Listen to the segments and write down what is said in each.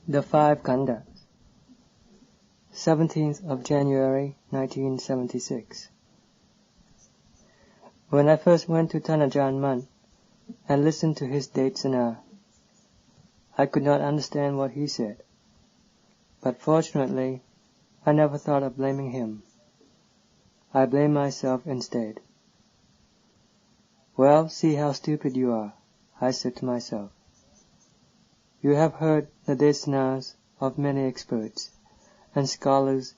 The Five Khandhas, 17th of January 1976. When I first went to Ajaan Maha and listened to his Desanas, I could not understand what he said, but fortunately I never thought of blaming him. I blamed myself instead. Well, see how stupid you are, I said to myself. You have heard the Desanas of many experts and scholars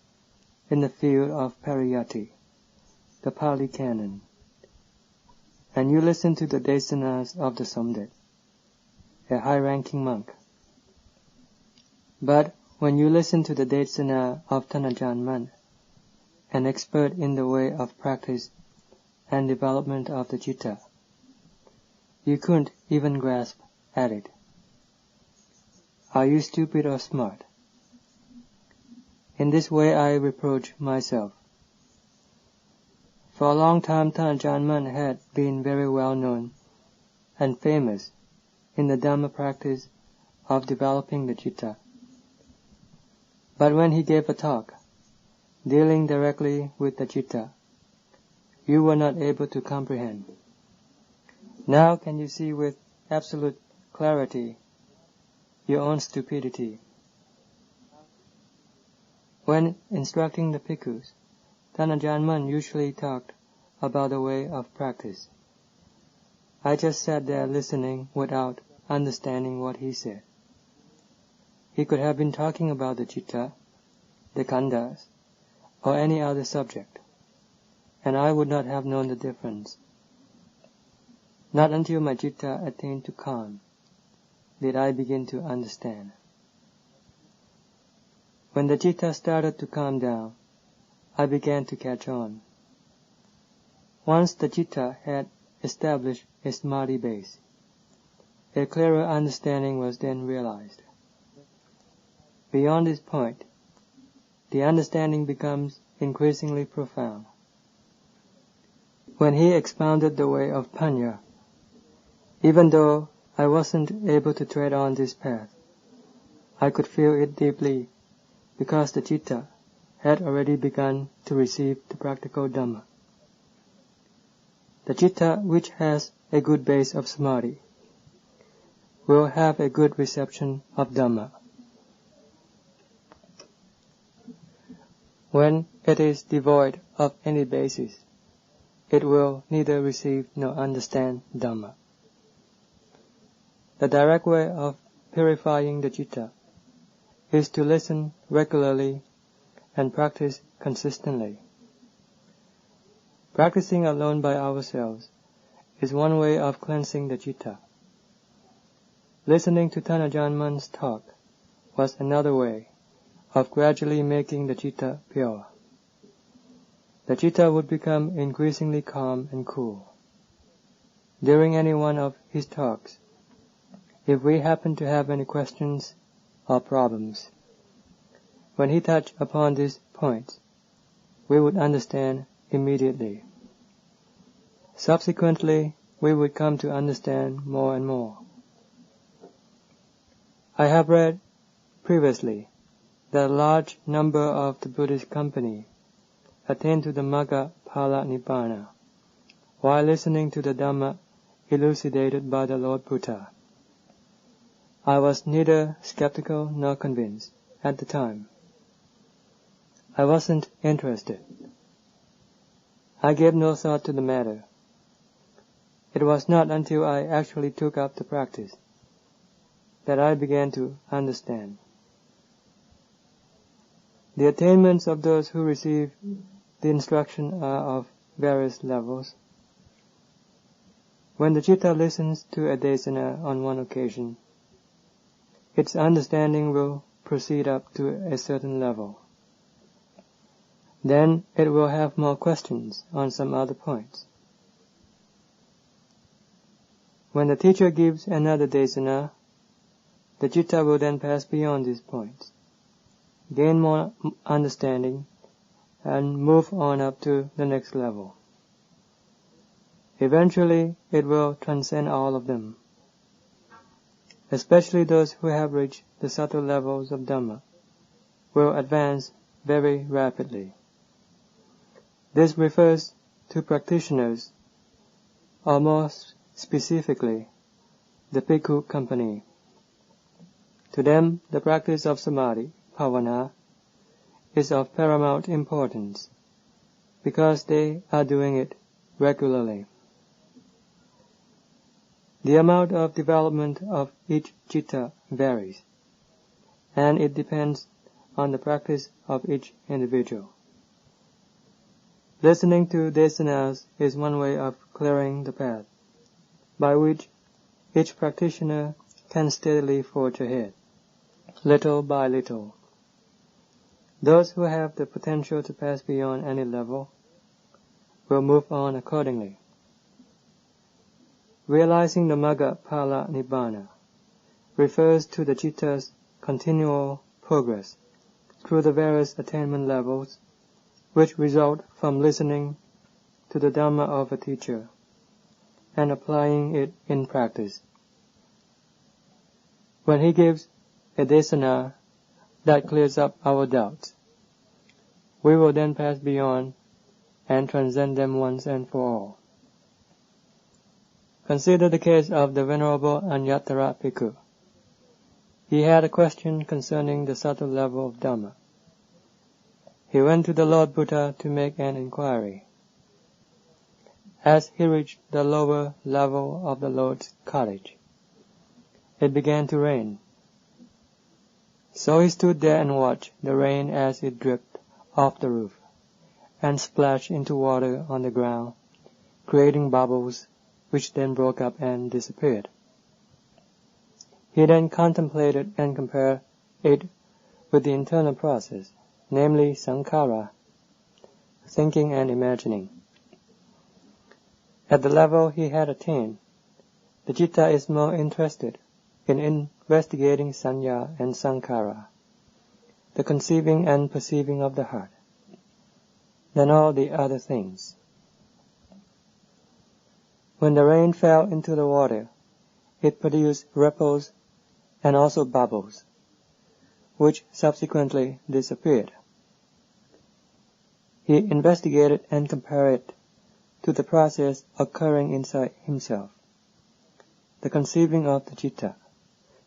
in the field of Pariyatti, the Pali Canon, and you listen to the Desanas of the Somdet, a high-ranking monk. But when you listen to the Desana of Ajaan Maha, an expert in the way of practice and development of the Citta, you couldn't even grasp at it. Are you stupid or smart? In this way I reproach myself. For a long time Ajaan Maha had been very well known and famous in the Dhamma practice of developing the Citta. But when he gave a talk, dealing directly with the Citta, you were not able to comprehend. Now can you see with absolute clarity your own stupidity? When instructing the bhikkhus, Ajaan Maha usually talked about the way of practice. I just sat there listening without understanding what he said. He could have been talking about the Citta, the Khandhas, or any other subject, and I would not have known the difference. Not until my Citta attained to calm did I begin to understand. When the Citta started to calm down, I began to catch on. Once the Citta had established a Samadhi base, a clearer understanding was then realized. Beyond this point, the understanding becomes increasingly profound. When he expounded the way of Panya, even though I wasn't able to tread on this path, I could feel it deeply because the Citta had already begun to receive the practical Dhamma. The Citta which has a good base of Samadhi will have a good reception of Dhamma. When it is devoid of any basis, it will neither receive nor understand Dhamma. The direct way of purifying the Citta is to listen regularly and practice consistently. Practicing alone by ourselves is one way of cleansing the Citta. Listening to Ajaan Maha's talk was another way of gradually making the Citta pure. The Citta would become increasingly calm and cool. During any one of his talks, if we happen to have any questions or problems, when he touched upon these points, we would understand immediately. Subsequently, we would come to understand more and more. I have read previously that a large number of the Buddhist company attained to the Magga Phala Nibbana while listening to the Dhamma elucidated by the Lord Buddha. I was neither skeptical nor convinced at the time. I wasn't interested. I gave no thought to the matter. It was not until I actually took up the practice that I began to understand. The attainments of those who receive the instruction are of various levels. When the Citta listens to a Desana on one occasion, its understanding will proceed up to a certain level. Then it will have more questions on some other points. When the teacher gives another Desana, the Citta will then pass beyond these points, gain more understanding, and move on up to the next level. Eventually, it will transcend all of them. especially those who have reached the subtle levels of Dhamma, will advance very rapidly. This refers to practitioners, or more specifically, the Bhikkhu company. To them, the practice of Samadhi, Bhavana, is of paramount importance, because they are doing it regularly. The amount of development of each citta varies, and it depends on the practice of each individual. Listening to Desanas is one way of clearing the path, by which each practitioner can steadily forge ahead, little by little. Those who have the potential to pass beyond any level will move on accordingly. Realizing the Magga Phala Nibbana refers to the citta's continual progress through the various attainment levels which result from listening to the Dhamma of a teacher and applying it in practice. When he gives a desana that clears up our doubts, we will then pass beyond and transcend them once and for all. Consider the case of the Venerable Anyattara Bhikkhu. He had a question concerning the subtle level of Dhamma. He went to the Lord Buddha to make an inquiry. As he reached the lower level of the Lord's cottage, it began to rain. So he stood there and watched the rain as it dripped off the roof and splashed into water on the ground, creating bubbles which then broke up and disappeared. He then contemplated and compared it with the internal process, namely sankhara, thinking and imagining. At the level he had attained, the citta is more interested in investigating sanya and sankhara, the conceiving and perceiving of the heart, than all the other things. When the rain fell into the water, it produced ripples and also bubbles, which subsequently disappeared. He investigated and compared it to the process occurring inside himself, the conceiving of the citta,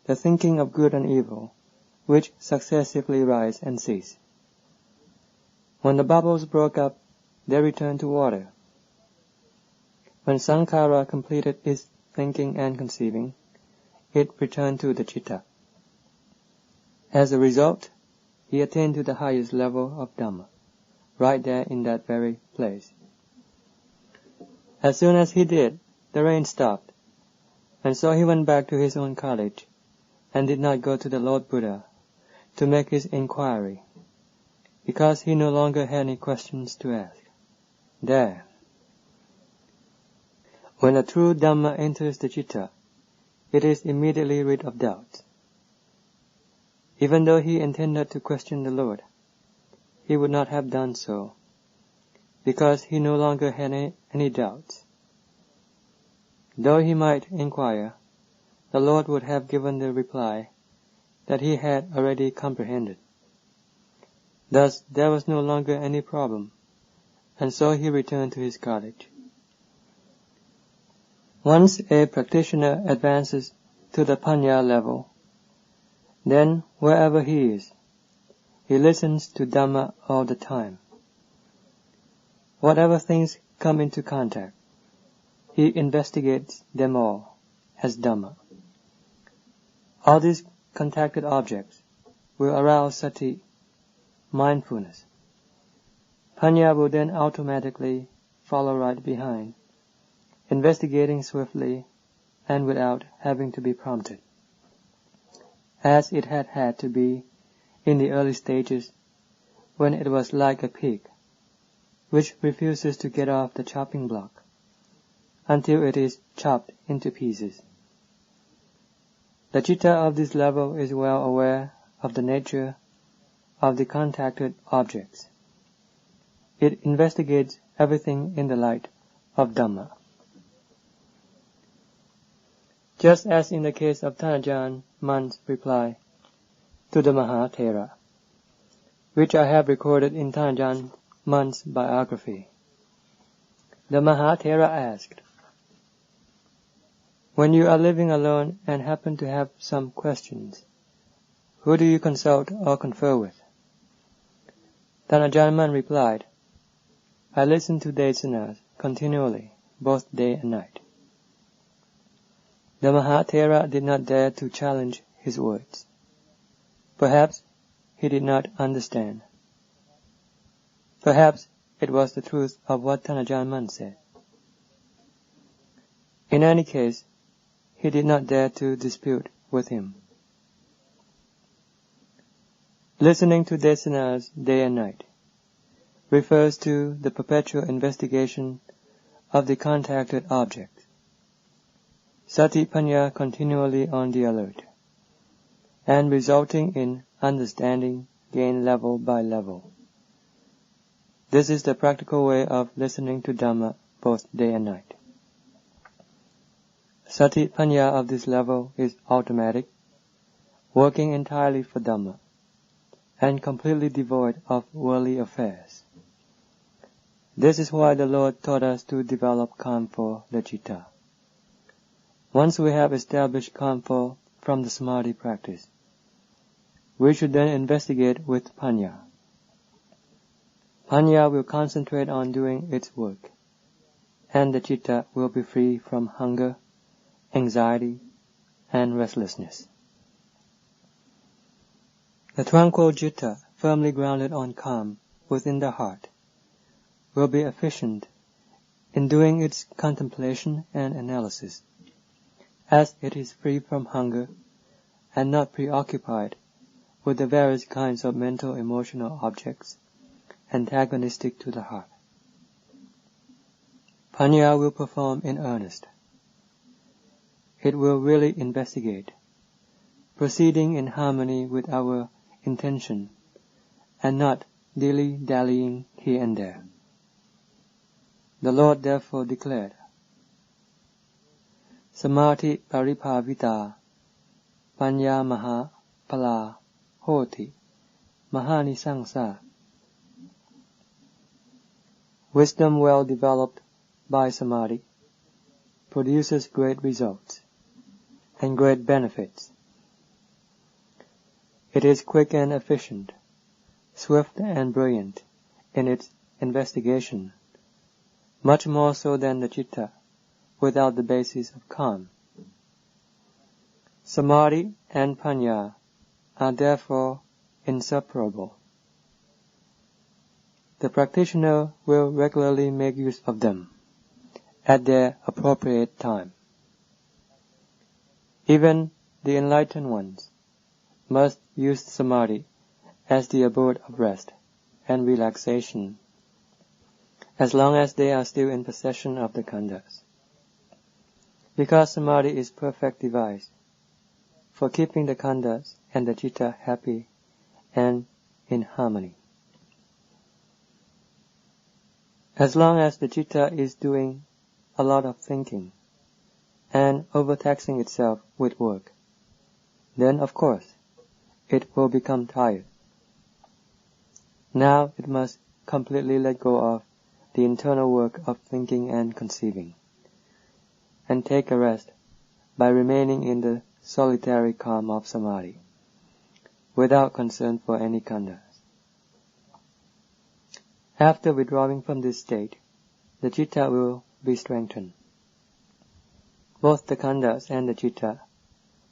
the thinking of good and evil, which successively rise and cease. When the bubbles broke up, they returned to water. When sankhara completed its thinking and conceiving, it returned to the citta. As a result, he attained to the highest level of Dhamma, right there in that very place. As soon as he did, the rain stopped, and so he went back to his own cottage, and did not go to the Lord Buddha to make his inquiry, because he no longer had any questions to ask. There. When a true Dhamma enters the citta, it is immediately rid of doubts. Even though he intended to question the Lord, he would not have done so, because he no longer had any doubts. Though he might inquire, the Lord would have given the reply that he had already comprehended. Thus there was no longer any problem, and so he returned to his cottage. Once a practitioner advances to the panya level, then wherever he is, he listens to Dhamma all the time. Whatever things come into contact, he investigates them all as Dhamma. All these contacted objects will arouse sati, mindfulness. Panya will then automatically follow right behind, investigating swiftly and without having to be prompted, as it had to be in the early stages when it was like a pig, which refuses to get off the chopping block until it is chopped into pieces. The citta of this level is well aware of the nature of the contacted objects. It investigates everything in the light of Dhamma. just as in the case of Ajaan Maha's reply to the Mahathera, which I have recorded in Ajaan Maha's biography. The Mahathera asked, "When you are living alone and happen to have some questions, who do you consult or confer with?" Then Ajaan Maha replied, "I listen to Desanas continually, both day and night." The Mahathera did not dare to challenge his words. Perhaps he did not understand. Perhaps it was the truth of what Ajaan Maha said. In any case, he did not dare to dispute with him. Listening to Desanas day and night refers to the perpetual investigation of the contacted object. Satipanya continually on the alert, and resulting in understanding gained level by level. This is the practical way of listening to Dhamma both day and night. Satipanya of this level is automatic, working entirely for Dhamma, and completely devoid of worldly affairs. This is why the Lord taught us to develop calm for the Citta. Once we have established calm from the Samadhi practice, we should then investigate with Panya. Panya will concentrate on doing its work, and the Citta will be free from hunger, anxiety, and restlessness. The tranquil Citta, firmly grounded on calm within the heart, will be efficient in doing its contemplation and analysis, as it is free from hunger and not preoccupied with the various kinds of mental emotional objects antagonistic to the heart. Panya will perform in earnest. It will really investigate, proceeding in harmony with our intention and not dilly-dallying here and there. The Lord therefore declared, "Samadhi paripavita panya maha pala hoti mahanisangsa." Wisdom well developed by Samadhi produces great results and great benefits. It is quick and efficient, swift and brilliant in its investigation, much more so than the Citta without the basis of calm. Samadhi and Panya are therefore inseparable. The practitioner will regularly make use of them at their appropriate time. Even the enlightened ones must use Samadhi as the abode of rest and relaxation, as long as they are still in possession of the Khandhas, because Samadhi is perfect device for keeping the Khandhas and the Citta happy and in harmony. As long as the Citta is doing a lot of thinking and overtaxing itself with work, then of course it will become tired. Now it must completely let go of the internal work of thinking and conceiving, and take a rest by remaining in the solitary calm of Samadhi, without concern for any Khandhas. After withdrawing from this state, the Citta will be strengthened. Both the Khandhas and the Citta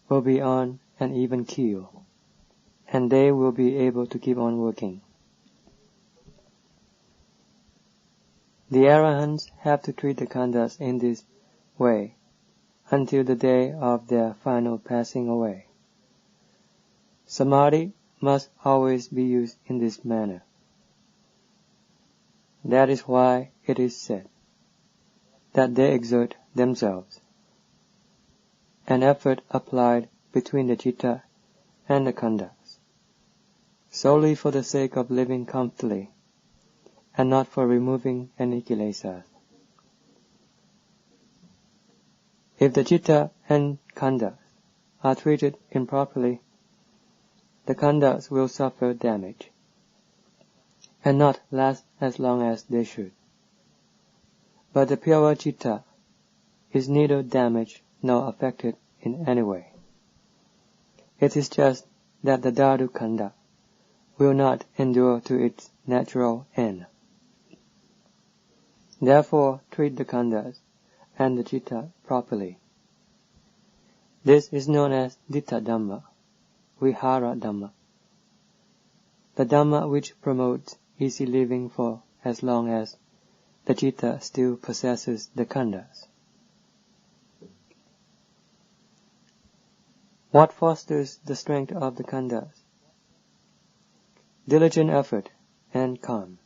will be on an even keel, and they will be able to keep on working. The Arahants have to treat the Khandhas in this way until the day of their final passing away. Samadhi must always be used in this manner. That is why it is said that they exert themselves, an effort applied between the Citta and the Khandhas, solely for the sake of living comfortably, and not for removing any kilesas. If the Citta and Khandhas are treated improperly, the Khandhas will suffer damage, and not last as long as they should. But the pure Citta is neither damaged nor affected in any way. It is just that the Dhatu Khandha will not endure to its natural end. Therefore, treat the Khandhas and the Citta properly. This is known as Ditta Dhamma, Vihara Dhamma, the Dhamma which promotes easy living for as long as the Citta still possesses the Khandhas. What fosters the strength of the Khandhas? Diligent effort and calm.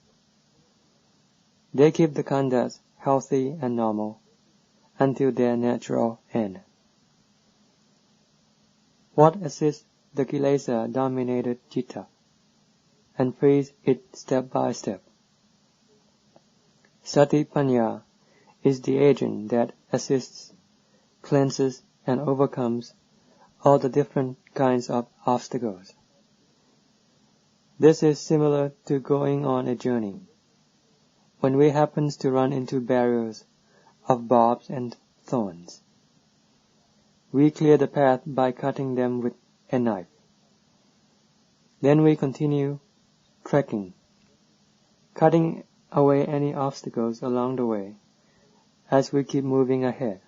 They keep the Khandhas healthy and normal until their natural end. What assists the Kilesa-dominated Citta and frees it step by step? Satipanya is the agent that assists, cleanses, and overcomes all the different kinds of obstacles. This is similar to going on a journey. When we happen to run into barriers of barbs and thorns, we clear the path by cutting them with a knife. Then we continue trekking, cutting away any obstacles along the way as we keep moving ahead.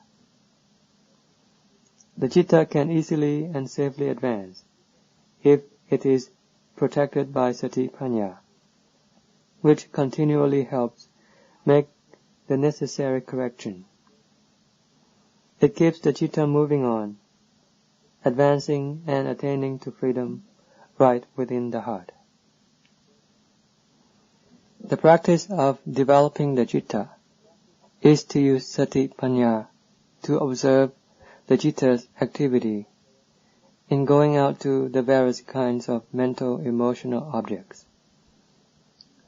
The Citta can easily and safely advance if it is protected by Satipanya, which continually helps make the necessary correction. It keeps the Citta moving on, advancing and attaining to freedom right within the heart. The practice of developing the Citta is to use Satipanya to observe the Citta's activity in going out to the various kinds of mental emotional objects.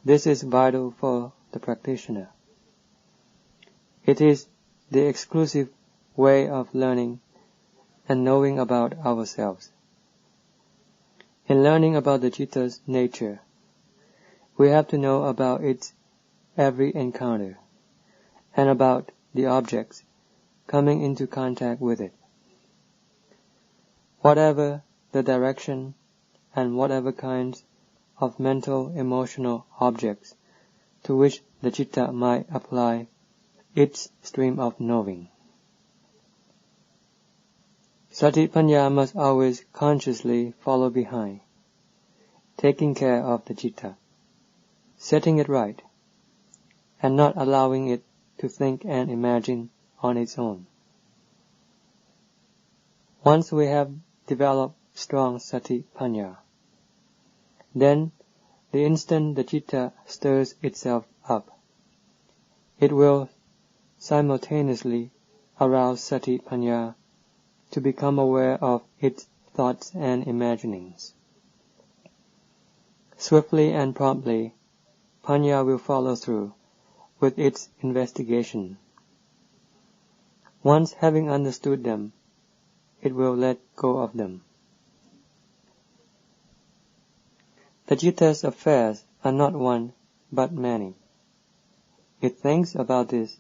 This is vital for the practitioner. It is the exclusive way of learning and knowing about ourselves. In learning about the Citta's nature, we have to know about its every encounter and about the objects coming into contact with it. Whatever the direction and whatever kinds of mental emotional objects to which the Citta might apply its stream of knowing. Satipanya must always consciously follow behind, taking care of the Citta, setting it right, and not allowing it to think and imagine on its own. Once we have developed strong Satipanya, then the instant the Citta stirs itself up, it will simultaneously arouse Satipanya to become aware of its thoughts and imaginings. Swiftly and promptly, Panya will follow through with its investigation. Once having understood them, it will let go of them. The Citta's affairs are not one but many. It thinks about this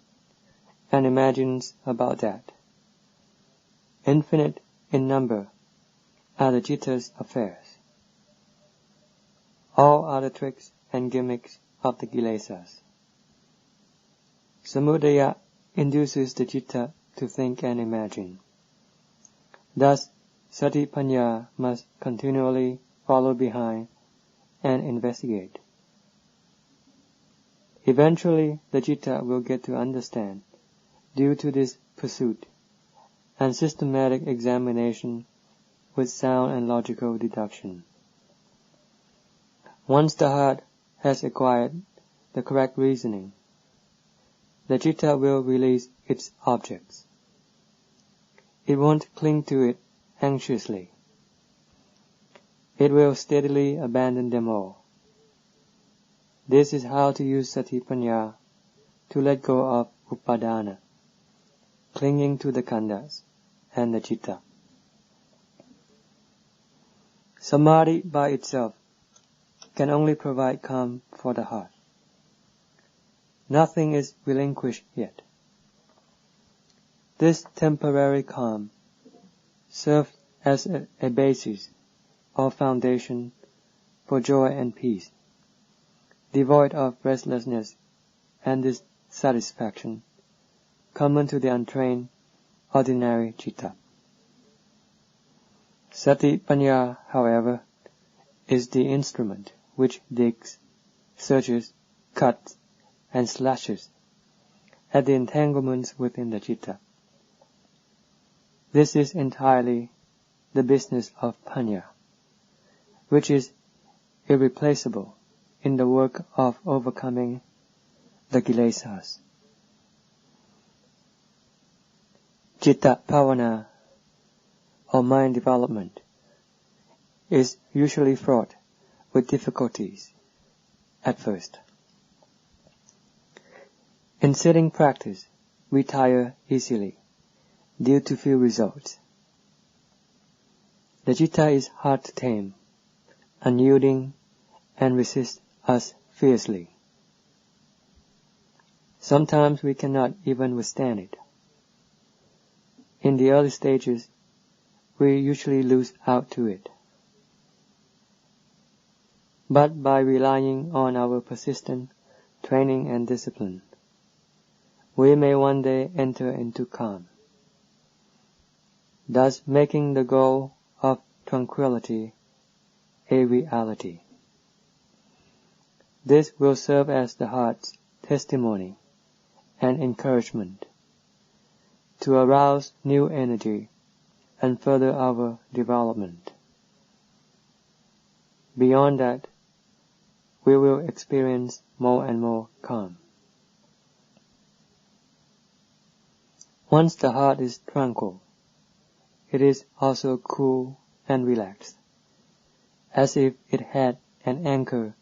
and imagines about that. Infinite in number are the Citta's affairs. All are the tricks and gimmicks of the Kilesas. Samudaya induces the Citta to think and imagine. Thus, Satipanya must continually follow behind and investigate. Eventually, the Citta will get to understand, due to this pursuit and systematic examination with sound and logical deduction. Once the heart has acquired the correct reasoning, the Citta will release its objects. It won't cling to it anxiously. It will steadily abandon them all. This is how to use Satipanya to let go of Upadana, clinging to the Khandhas and the Citta. Samadhi by itself can only provide calm for the heart. Nothing is relinquished yet. This temporary calm serves as a basis or foundation for joy and peace, devoid of restlessness and dissatisfaction, common to the untrained, ordinary citta. Sati Panya, however, is the instrument which digs, searches, cuts, and slashes at the entanglements within the citta. This is entirely the business of Panya, which is irreplaceable in the work of overcoming the kilesas. Citta Bhavana, or mind development, is usually fraught with difficulties at first. In sitting practice, we tire easily due to few results. The citta is hard to tame, unyielding, and resists us fiercely. Sometimes we cannot even withstand it. In the early stages, we usually lose out to it. But by relying on our persistent training and discipline, we may one day enter into calm, thus making the goal of tranquility a reality. This will serve as the heart's testimony and encouragement to arouse new energy and further our development. Beyond that, we will experience more and more calm. Once the heart is tranquil, it is also cool and relaxed, as if it had an anchor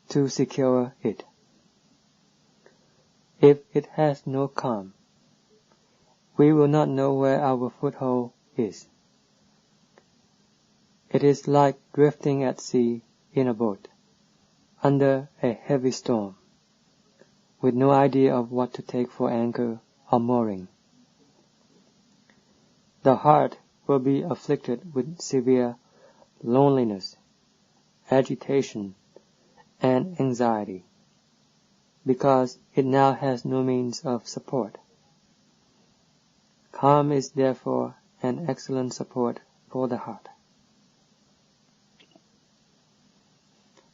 to secure it. If it has no calm, we will not know where our foothold is. It is like drifting at sea in a boat, under a heavy storm, with no idea of what to take for anchor or mooring. The heart will be afflicted with severe loneliness, agitation, and anxiety, because it now has no means of support. Calm is therefore an excellent support for the heart.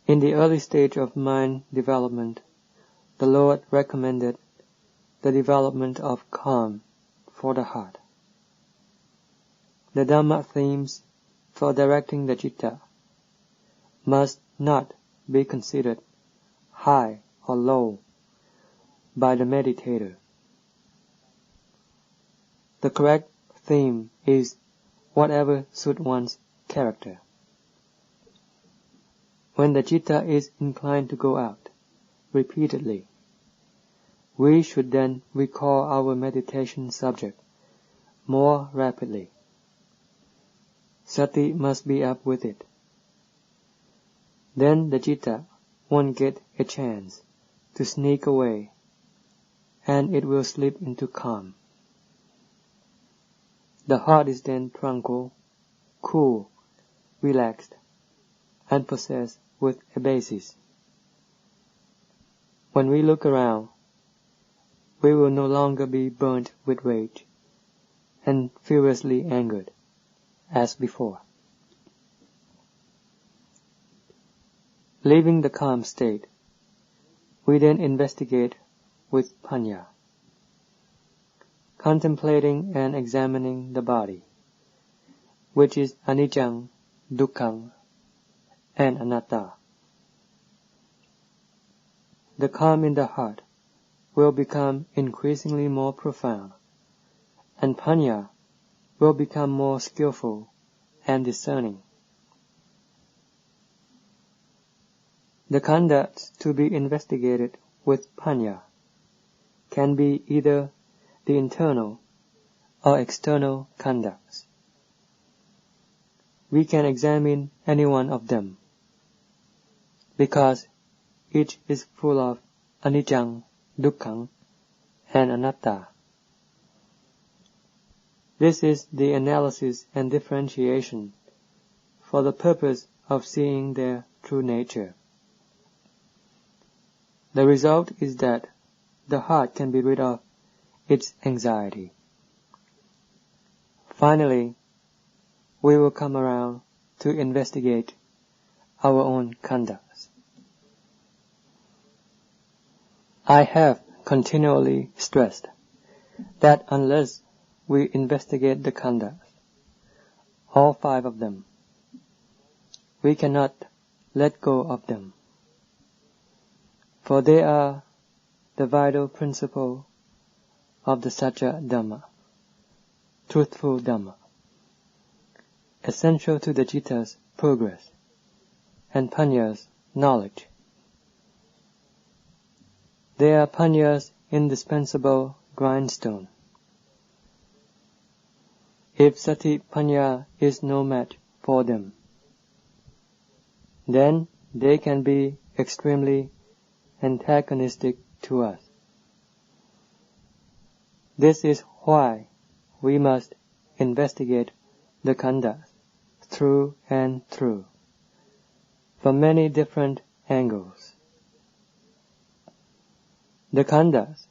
In the early stage of mind development, the Lord recommended the development of calm for the heart. The Dhamma themes for directing the citta must not be considered high or low by the meditator. The correct theme is whatever suits one's character. When the citta is inclined to go out repeatedly, we should then recall our meditation subject more rapidly. Sati must be up with it. Then the citta won't get a chance to sneak away, and it will slip into calm. The heart is then tranquil, cool, relaxed, and possessed with a basis. When we look around, we will no longer be burnt with rage and furiously angered, as before. Leaving the calm state, we then investigate with Panya, contemplating and examining the body, which is anicca, dukkha, and anatta. The calm in the heart will become increasingly more profound, and Panya will become more skillful and discerning. The Khandhas to be investigated with Panya can be either the internal or external Khandhas. we can examine any one of them, because each is full of anicca, dukkha, and anatta. This is the analysis and differentiation for the purpose of seeing their true nature. The result is that the heart can be rid of its anxiety. Finally, we will come around to investigate our own khandhas. I have continually stressed that unless we investigate the khandhas, all 5 of them, we cannot let go of them, for they are the vital principle of the Sacha Dhamma, truthful Dhamma, essential to the Citta's progress and Panya's knowledge. They are Panya's indispensable grindstone. If Sati Panya is no match for them, then they can be extremely antagonistic to us. This is why we must investigate the khandhas through and through, from many different angles. The khandhas,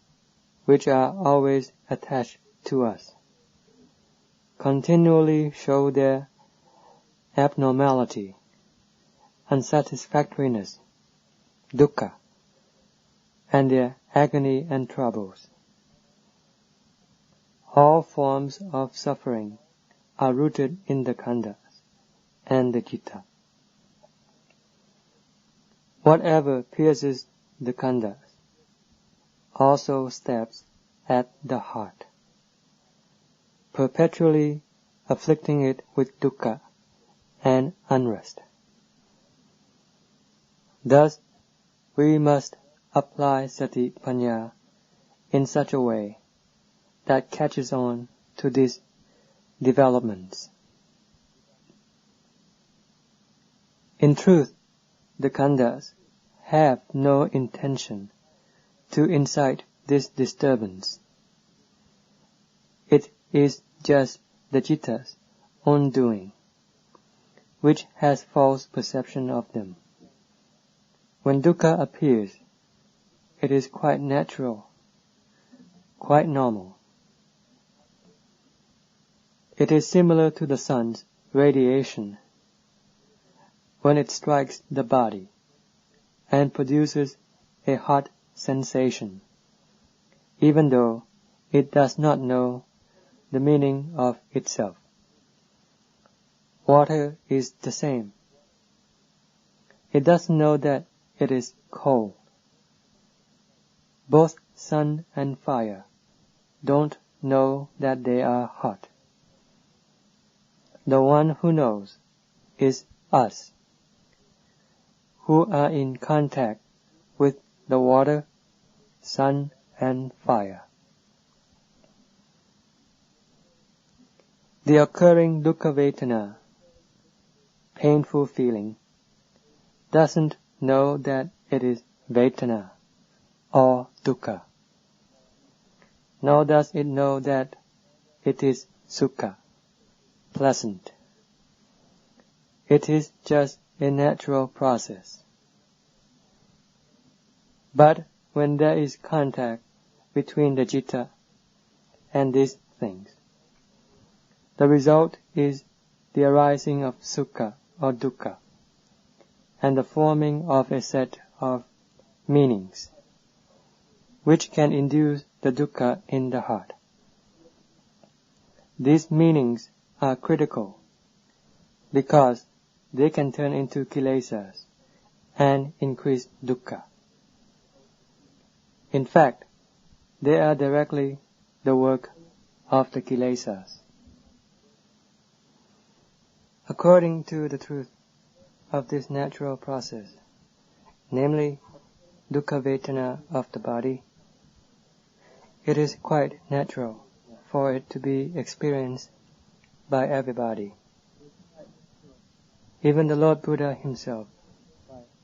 which are always attached to us, continually show their abnormality, unsatisfactoriness, dukkha, and their agony and troubles. All forms of suffering are rooted in the khandhas and the citta. Whatever pierces the khandhas also stabs at the heart, perpetually afflicting it with dukkha and unrest. Thus, we must apply sati panya in such a way that catches on to these developments. In truth, the khandhas have no intention to incite this disturbance. It is just the citta's own doing, which has false perception of them. When dukkha appears, it is quite natural, quite normal. It is similar to the sun's radiation when it strikes the body and produces a hot sensation, even though it does not know the meaning of itself. Water is the same. It doesn't know that it is cold. Both sun and fire don't know that they are hot. The one who knows is us, who are in contact with the water, sun, and fire. The occurring dukkha vedana, painful feeling, doesn't know that it is vedana or dukkha, nor does it know that it is sukha, pleasant. It is just a natural process. But when there is contact between the citta and these things, the result is the arising of sukha or dukkha, and the forming of a set of meanings, which can induce the dukkha in the heart. These meanings are critical, because they can turn into kilesas and increase dukkha. In fact, they are directly the work of the kilesas. According to the truth of this natural process, namely dukkha vedana of the body, it is quite natural for it to be experienced by everybody. Even the Lord Buddha himself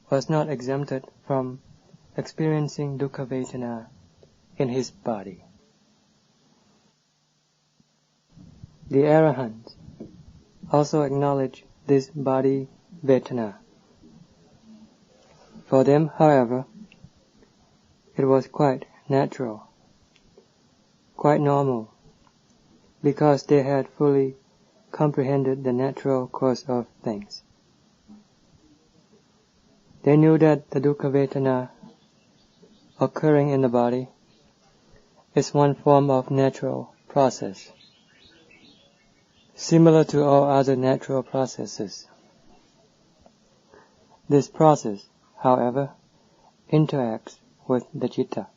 was not exempted from experiencing dukkha vedana in his body. The Arahants also acknowledge this body vedana. For them, however, it was quite natural, quite normal, because they had fully comprehended the natural course of things. They knew that the dukkha vedana occurring in the body is one form of natural process, similar to all other natural processes. This process, however, interacts with the citta.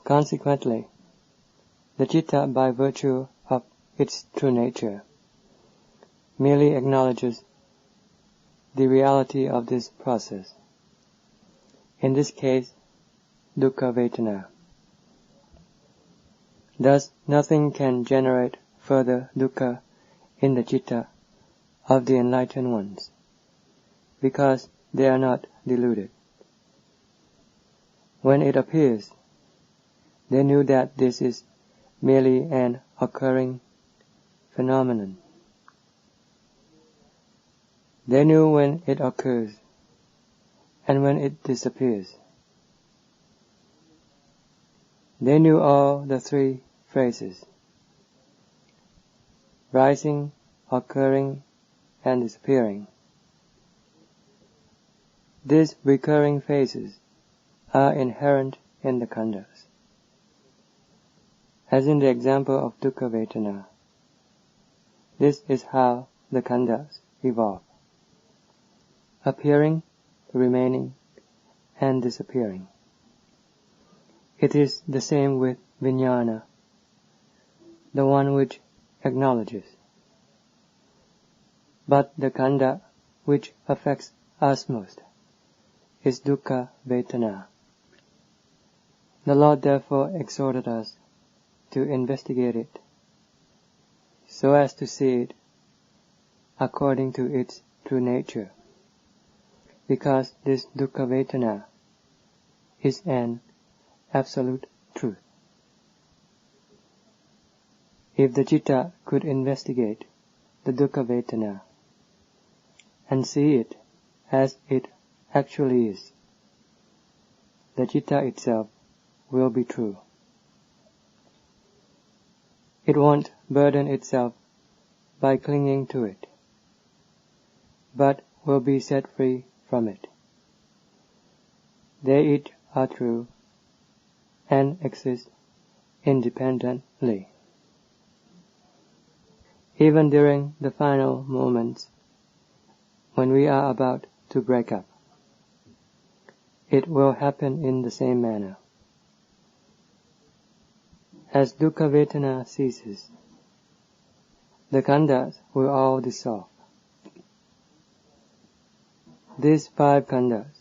Consequently, the citta, by virtue of its true nature, merely acknowledges the reality of this process, in this case, dukkha vedana. Thus, nothing can generate further dukkha in the citta of the enlightened ones, because they are not deluded. When it appears, they knew that this is merely an occurring phenomenon. They knew when it occurs and when it disappears. They knew all the three phases: rising, occurring, and disappearing. These recurring phases are inherent in the Khandhas. As in the example of dukkha vedana, this is how the Khandhas evolve: appearing, remaining, and disappearing. It is the same with vijnana, the one which acknowledges. But the khandha which affects us most is dukkha vedana. The Lord therefore exhorted us to investigate it, so as to see it according to its true nature, because this dukkha vedana is an absolute truth. If the citta could investigate the dukkha vedana and see it as it actually is, the citta itself will be true. It won't burden itself by clinging to it, but will be set free from it. They each are true and exist independently. Even during the final moments when we are about to break up, it will happen in the same manner. As dukkha vedana ceases, the khandhas will all dissolve. These 5 khandhas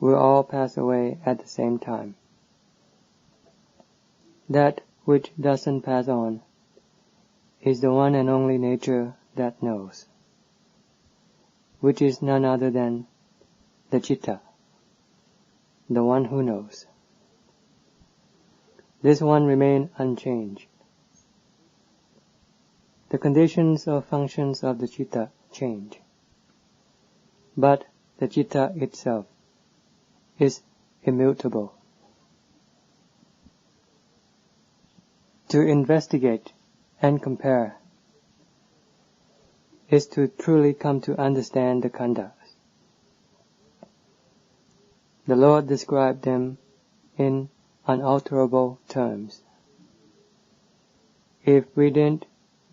will all pass away at the same time. That which doesn't pass on is the one and only nature that knows, which is none other than the citta, the one who knows. This one remains unchanged. The conditions or functions of the citta change, but the citta itself is immutable. To investigate and compare is to truly come to understand the khandhas. The Lord described them in unalterable terms. If we didn't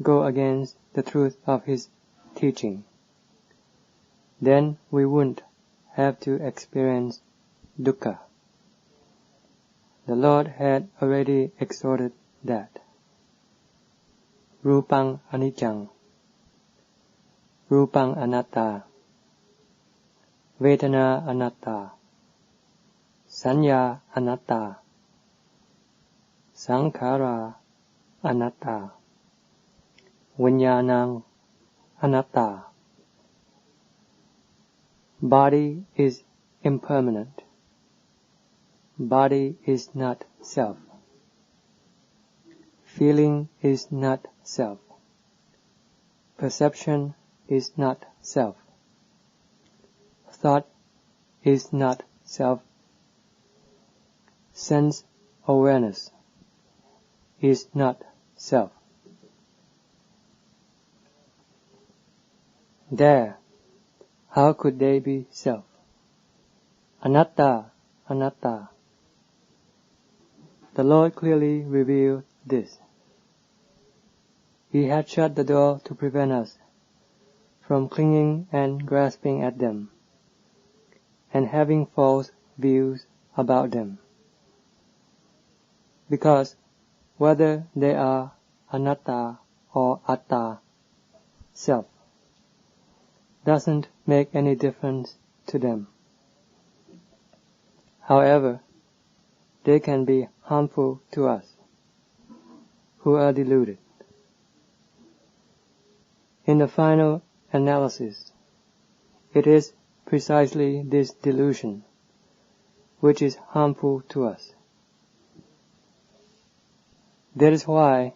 go against the truth of His teaching, then we wouldn't have to experience dukkha. The Lord had already exhorted that. Rupang aniccaṃ, Rupang anattā, Vedana anattā, Saññā anattā, Saṅkhārā anattā, Viññānaṃ anatta. Body is impermanent. Body is not self. Feeling is not self. Perception is not self. Thought is not self. Sense awareness is not self. There, how could they be self? Anatta, anatta. The Lord clearly revealed this. He had shut the door to prevent us from clinging and grasping at them, and having false views about them. Because whether they are anatta or atta, self, doesn't make any difference to them. However, they can be harmful to us, who are deluded. In the final analysis, it is precisely this delusion which is harmful to us. That is why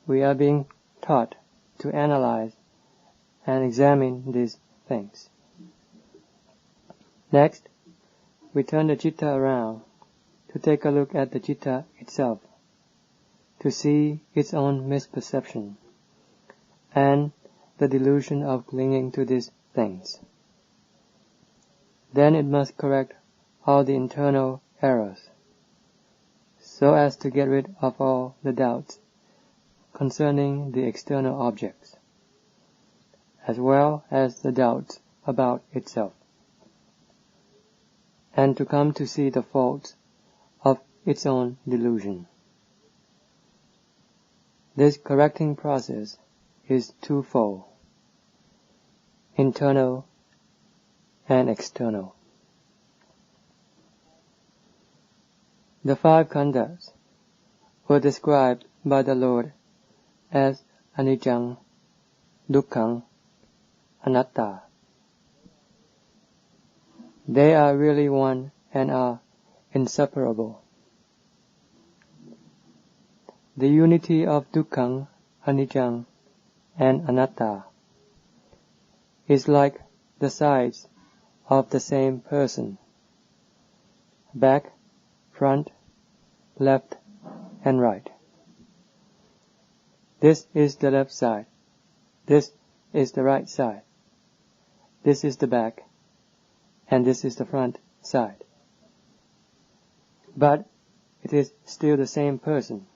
we are being taught to analyze and examine these things. Next, we turn the citta around to take a look at the citta itself, to see its own misperception and the delusion of clinging to these things. Then it must correct all the internal errors, so as to get rid of all the doubts concerning the external objects, as well as the doubts about itself, and to come to see the faults of its own delusion. This correcting process is twofold, internal and external. The 5 Khandhas were described by the Lord as anicca, dukkha, anatta. They are really one and are inseparable. The unity of dukkha, anicca, and anatta is like the sides of the same person, back, front, left, and right. This is the left side. This is the right side. This is the back, and this is the front side. But it is still the same person.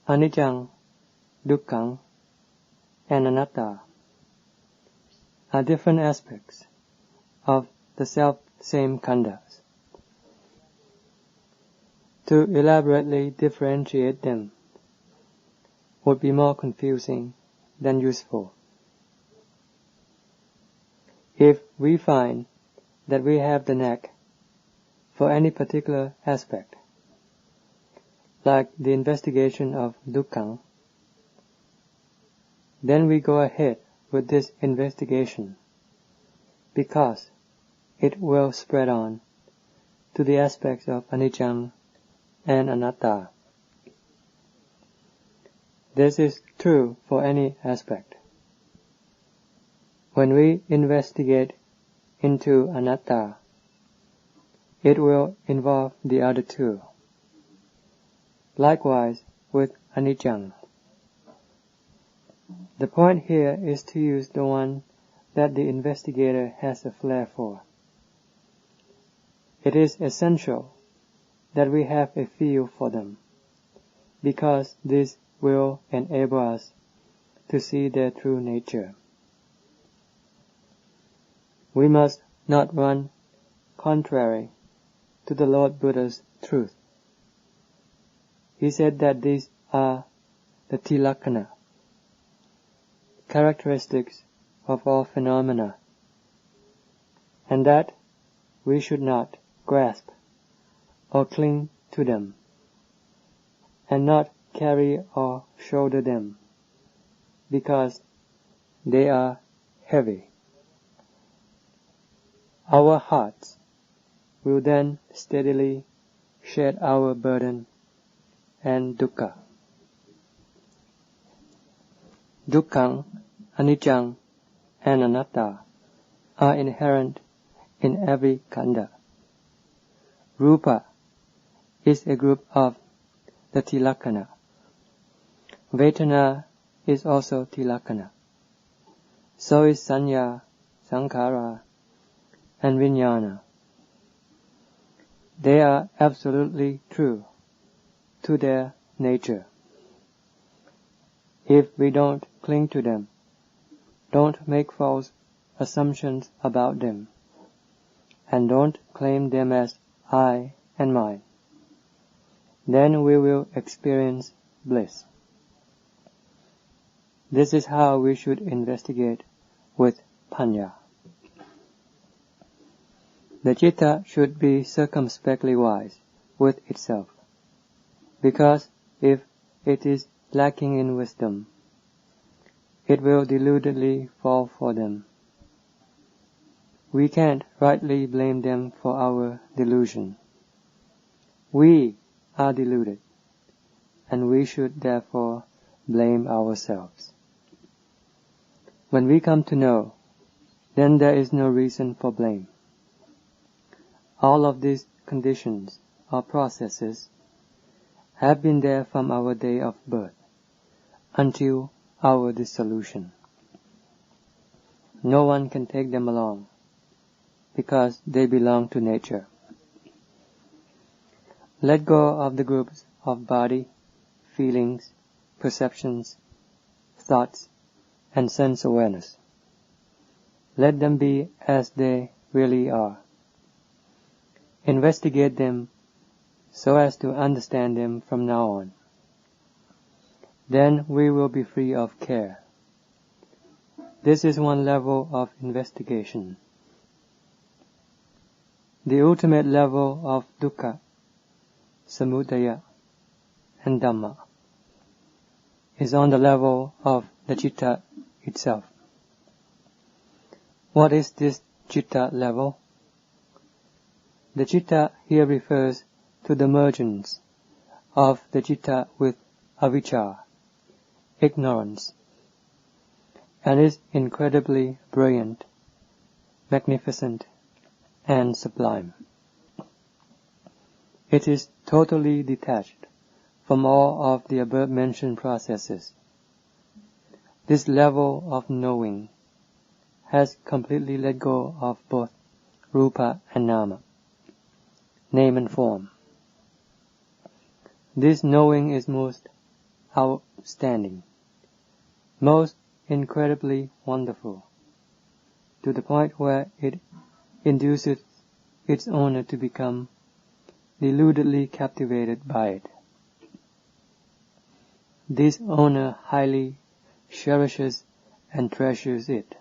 Anicca, dukkha, and anatta are different aspects of the self-same khandhas. To elaborately differentiate them would be more confusing than useful. If we find that we have the knack for any particular aspect, like the investigation of dukkha, then we go ahead with this investigation, because it will spread on to the aspects of anicca and anatta. This is true for any aspect. When we investigate into anatta, it will involve the other two. Likewise with anicca. The point here is to use the one that the investigator has a flair for. It is essential that we have a feel for them, because this will enable us to see their true nature. We must not run contrary to the Lord Buddha's truth. He said that these are the tilakkhana, characteristics of all phenomena, and that we should not grasp or cling to them, and not carry or shoulder them, because they are heavy. Our hearts will then steadily shed our burden and dukkha. Dukkhang, anicca, and anatta are inherent in every khandha. Rupa is a group of the tilakkhana. Vedana is also tilakkhana. So is sanya, sankhara, and vijnana. They are absolutely true to their nature. If we don't cling to them, don't make false assumptions about them, and don't claim them as I and mine, then we will experience bliss. This is how we should investigate with panya. The citta should be circumspectly wise with itself, because if it is lacking in wisdom, it will deludedly fall for them. We can't rightly blame them for our delusion. We are deluded, and we should therefore blame ourselves. When we come to know, then there is no reason for blame. All of these conditions or processes have been there from our day of birth until our dissolution. No one can take them along, because they belong to nature. Let go of the groups of body, feelings, perceptions, thoughts, and sense awareness. Let them be as they really are. Investigate them so as to understand them from now on. Then we will be free of care. This is one level of investigation. The ultimate level of dukkha, samudaya, and Dhamma is on the level of the citta itself. What is this citta level? The citta here refers to the mergence of the citta with avijja, ignorance, and is incredibly brilliant, magnificent, and sublime. It is totally detached from all of the above-mentioned processes. This level of knowing has completely let go of both rupa and nama, name and form. This knowing is most outstanding, most incredibly wonderful, to the point where it induces its owner to become deludedly captivated by it. This owner highly cherishes and treasures it,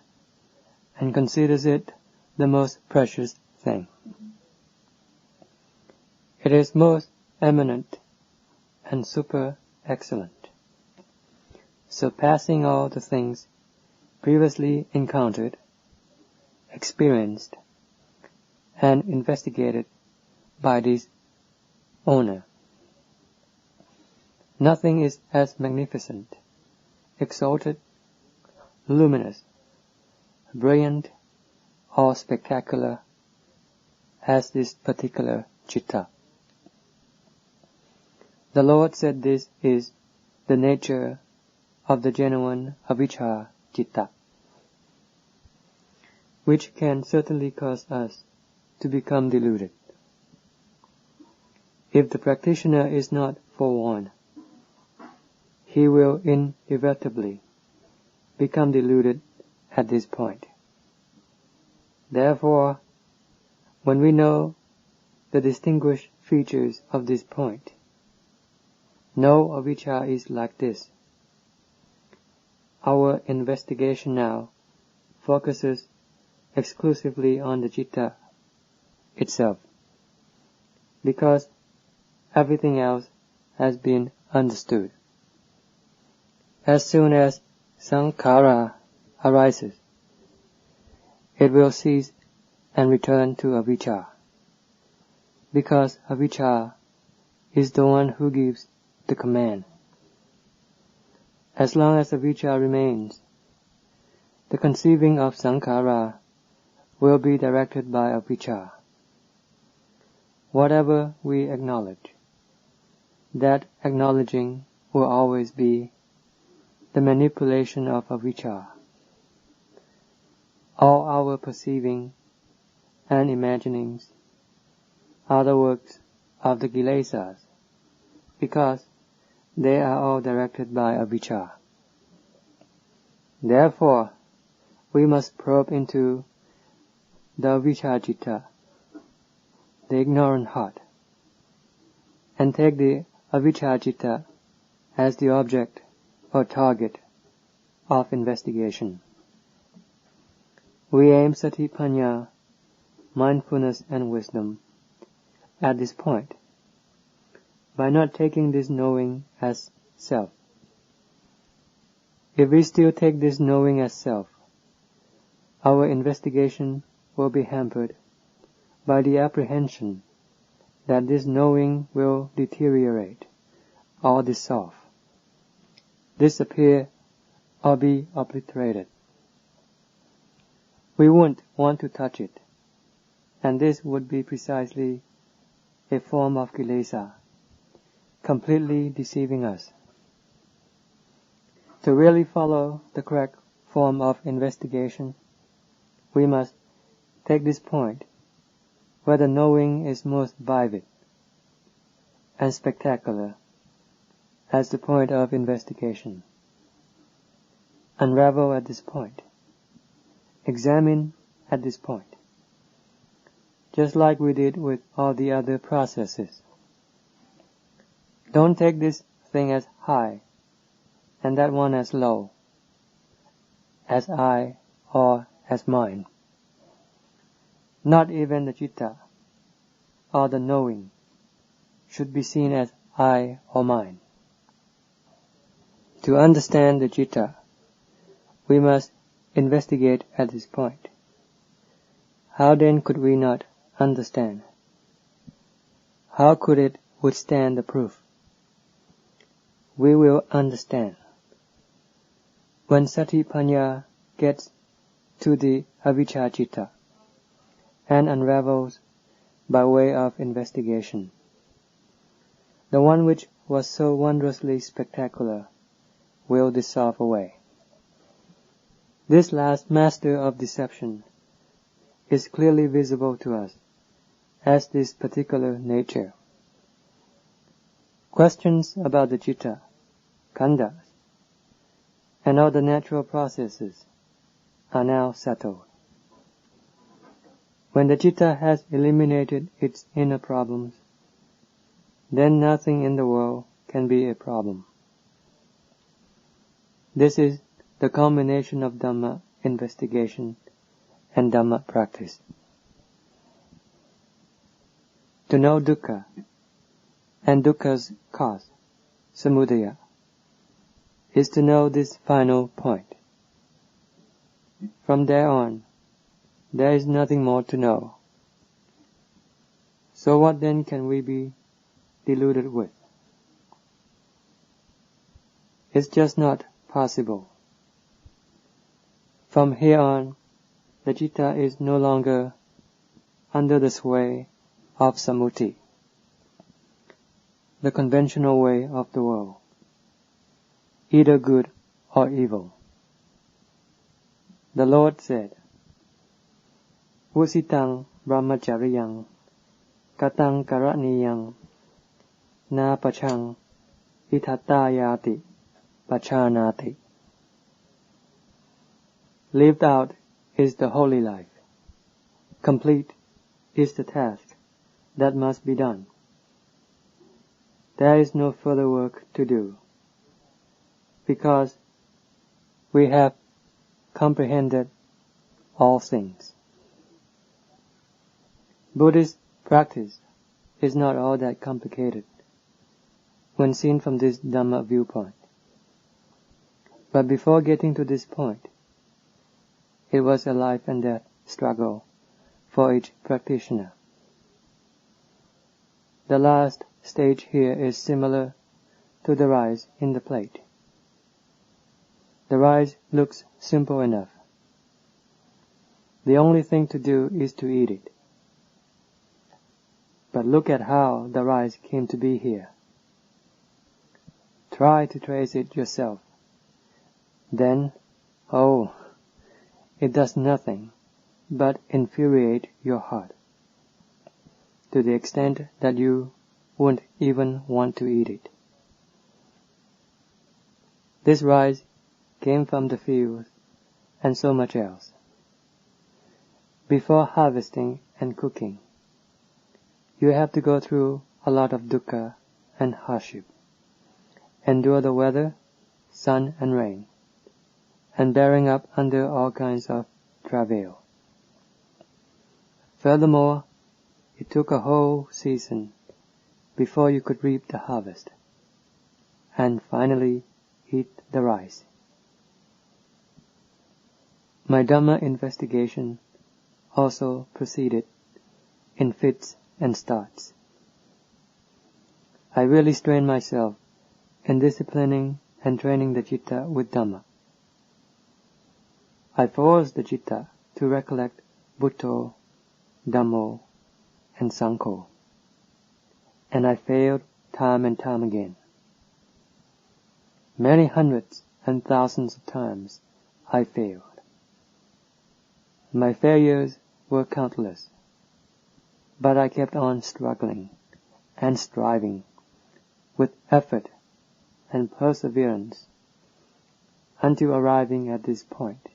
and considers it the most precious thing. It is most eminent and super excellent, surpassing all the things previously encountered, experienced, and investigated by this owner. Nothing is as magnificent, exalted, luminous, brilliant, or spectacular as this particular citta. The Lord said this is the nature of the genuine avijja citta, which can certainly cause us to become deluded. If the practitioner is not forewarned, he will inevitably become deluded at this point. Therefore, when we know the distinguished features of this point, no avijja is like this. Our investigation now focuses exclusively on the citta itself, because everything else has been understood. As soon as sankhara arises, it will cease and return to avijja, because avijja is the one who gives the command. As long as avijja remains, the conceiving of sankhara will be directed by avijja. Whatever we acknowledge, that acknowledging will always be the manipulation of avijja. All our perceiving and imaginings are the works of the kilesas, because they are all directed by avijja. Therefore, we must probe into the avijja citta, the ignorant heart, and take the avijja citta as the object or target of investigation. We aim satipanya, mindfulness and wisdom, at this point, by not taking this knowing as self. If we still take this knowing as self, our investigation will be hampered by the apprehension that this knowing will deteriorate or dissolve, disappear or be obliterated. We won't want to touch it, and this would be precisely a form of kilesa, completely deceiving us. To really follow the correct form of investigation, we must take this point where the knowing is most vivid and spectacular as the point of investigation. Unravel at this point. Examine at this point, just like we did with all the other processes. Don't take this thing as high and that one as low, as I or as mine. Not even the citta or the knowing should be seen as I or mine. To understand the citta, we must investigate at this point. How then could we not understand? How could it withstand the proof? We will understand when satipanya gets to the avijja citta and unravels by way of investigation. The one which was so wondrously spectacular will dissolve away. This last master of deception is clearly visible to us as this particular nature. Questions about the citta, khandhas, and all the natural processes are now settled. When the citta has eliminated its inner problems, then nothing in the world can be a problem. This is the culmination of Dhamma investigation and Dhamma practice. To know dukkha and dukkha's cause, samudaya, is to know this final point. From there on, there is nothing more to know. So what then can we be deluded with? It's just not possible. From here on, the citta is no longer under the sway of sammuti, the conventional way of the world, either good or evil. The Lord said, Vusitang brahmachariyang katang karaniyang na pachang itatayati pachanati. Lived out is the holy life. Complete is the task that must be done. There is no further work to do, because we have comprehended all things. Buddhist practice is not all that complicated when seen from this Dhamma viewpoint. But before getting to this point, it was a life and death struggle for each practitioner. The last stage here is similar to the rice in the plate. The rice looks simple enough. The only thing to do is to eat it. But look at how the rice came to be here. Try to trace it yourself. Then, it does nothing but infuriate your heart, to the extent that you won't even want to eat it. This rice came from the fields and so much else. Before harvesting and cooking, you have to go through a lot of dukkha and hardship, endure the weather, sun and rain, and bearing up under all kinds of travail. Furthermore, it took a whole season before you could reap the harvest, and finally eat the rice. My Dhamma investigation also proceeded in fits and starts. I really strained myself in disciplining and training the Citta with Dhamma. I forced the Citta to recollect Buddho, Dhammo, and Sangho, and I failed time and time again. Many hundreds and thousands of times I failed. My failures were countless, but I kept on struggling and striving with effort and perseverance until arriving at this point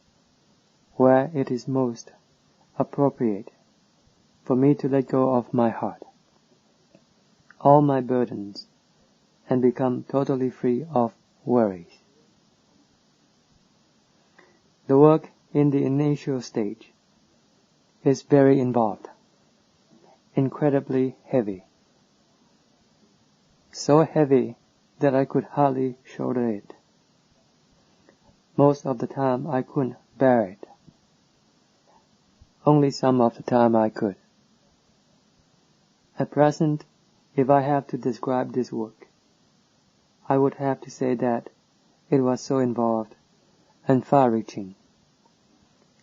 where it is most appropriate for me to let go of my heart, all my burdens, and become totally free of worries. The work in the initial stage is very involved, incredibly heavy, so heavy that I could hardly shoulder it. Most of the time I couldn't bear it. Only some of the time I could. At present, if I have to describe this work, I would have to say that it was so involved and far-reaching,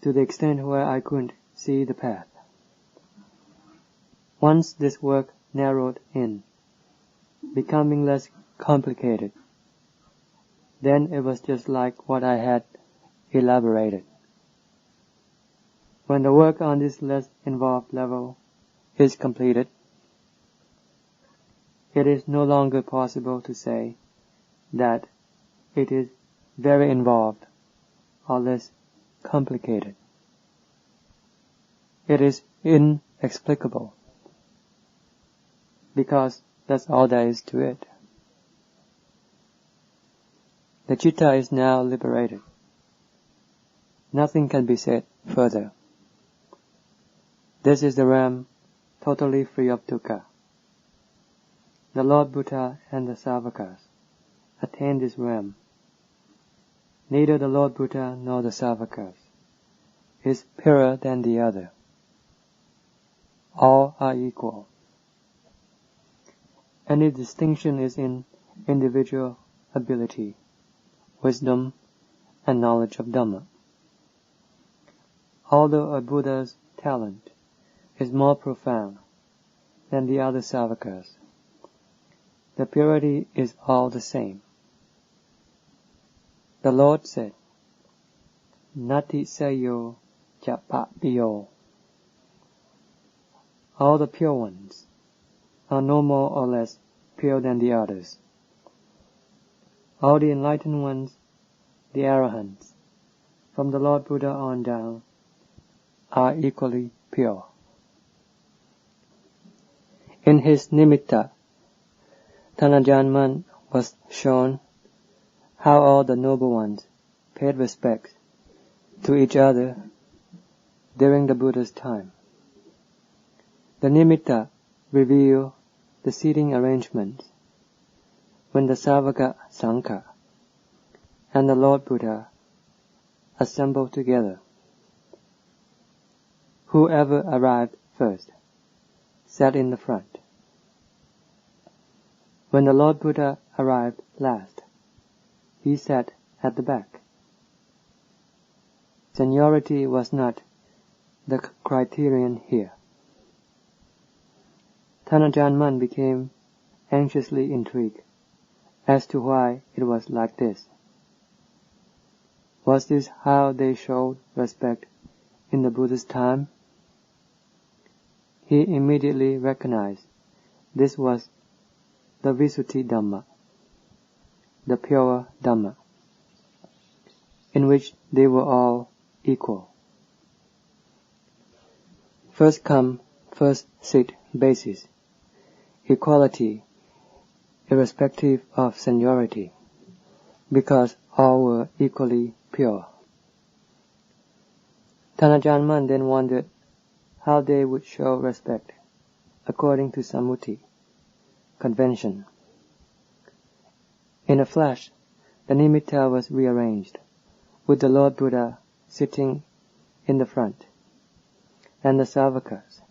to the extent where I couldn't see the path. Once this work narrowed in, becoming less complicated, then it was just like what I had elaborated. When the work on this less involved level is completed, it is no longer possible to say that it is very involved or less complicated. It is inexplicable, because that's all there is to it. The Citta is now liberated. Nothing can be said further. This is the realm totally free of dukkha. The Lord Buddha and the Savakas attained this realm. Neither the Lord Buddha nor the Savakas is purer than the other. All are equal. Any distinction is in individual ability, wisdom, and knowledge of Dhamma. Although a Buddha's talent is more profound than the other Savakas, the purity is all the same. The Lord said, Nati sayo chapapiyo. All the pure ones are no more or less pure than the others. All the enlightened ones, the Arahants, from the Lord Buddha on down, are equally pure. In his Nimitta, Ajaan Maha was shown how all the noble ones paid respect to each other during the Buddha's time. The Nimitta reveal the seating arrangements when the Savaka Sangha and the Lord Buddha assembled together. Whoever arrived first sat in the front. When the Lord Buddha arrived last, he sat at the back. Seniority was not the criterion here. Ajaan Maha became anxiously intrigued as to why it was like this. Was this how they showed respect in the Buddha's time? He immediately recognized this was the Visuddhi Dhamma, the pure Dhamma, in which they were all equal. First come, first sit basis, equality irrespective of seniority, because all were equally pure. Ajaan Maha then wondered how they would show respect according to Samuti, convention. In a flash, the nimitta was rearranged, with the Lord Buddha sitting in the front, and the savakas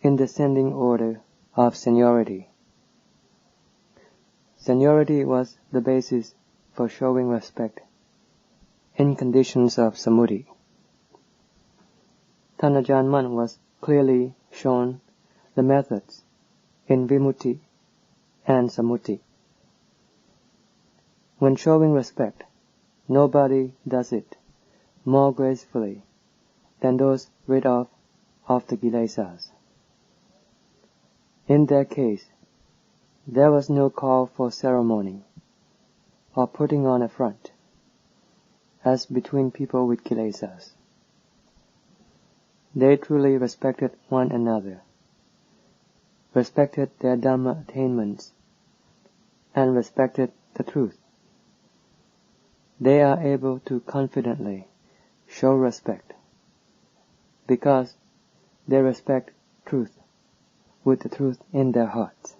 in descending order of seniority. Seniority was the basis for showing respect in conditions of samuti. Ajaan Maha was clearly shown the methods in vimutti and samuti. When showing respect, nobody does it more gracefully than those rid of the kilesas. In their case, there was no call for ceremony or putting on a front, as between people with kilesas. They truly respected one another, respected their Dhamma attainments, and respected the truth. They are able to confidently show respect because they respect truth with the truth in their hearts.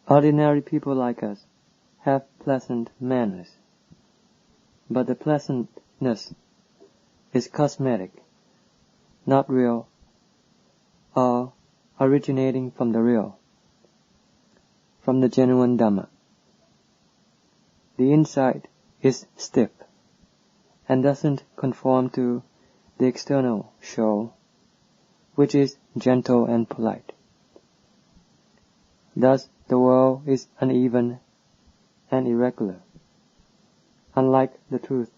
Ordinary people like us have pleasant manners, but the pleasantness is cosmetic, not real, or originating from the real, from the genuine Dhamma. The inside is stiff and doesn't conform to the external show, which is gentle and polite. Thus the world is uneven and irregular, unlike the truth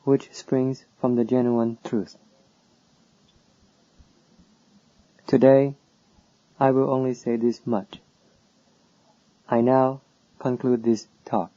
which springs from the genuine truth. Today, I will only say this much. I now conclude this talk.